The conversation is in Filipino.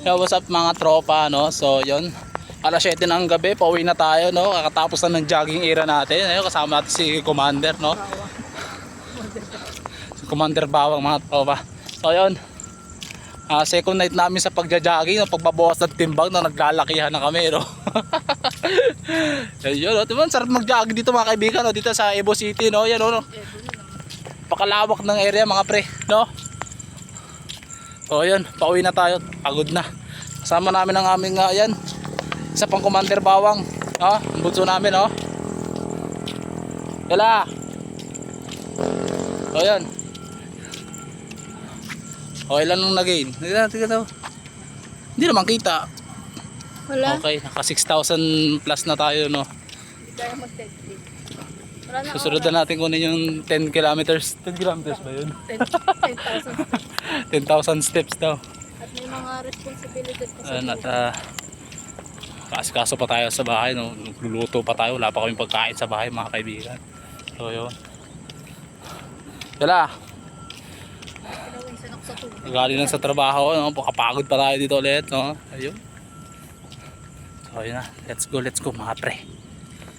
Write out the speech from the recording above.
Yo, what's up mga tropa, no? So, yun. Alas 7 ng gabi, pauwi na tayo, no? Kakatapos na ng jogging era natin. Ayun, kasama natin si Commander, no? Si Commander Bawang, mga tropa. So, yun. Second night namin sa pagja-jogging, no? Pagbabawas ng timbang, no? Naglalakihan na kami, no? Yun, no? Diba, sarap mag-jogging dito mga kaibigan, no? Dito sa Evo City, no? Yan, no? Pakalawak ng area, mga pre, no? So yun, pauwi na tayo, pagod na. Kasama namin ang aming yan, isa pang Commander Bawang, ang bunso namin, Yala. So yun. O ilan nung nag-gain? Hindi naman kita. Wala. Okay, naka 6,000 plus na tayo, no. Hindi tayo mag-technique. Wala na. Susunod na natin kunin yung 10 kilometers. 10 kilometers ba yun? 10,000. 10,000 steps daw. At may mga responsibilidad pa sa At kaso pa tayo sa bahay, no? Nagluluto pa tayo, wala pa kaming pagkain sa bahay mga kaibigan. So yun. Yala. Pinawisan ako sa tubig. Galing lang sa trabaho, no? Pakapagod pa tayo dito ulit, no? Ayun. So yun na, let's go mga pre.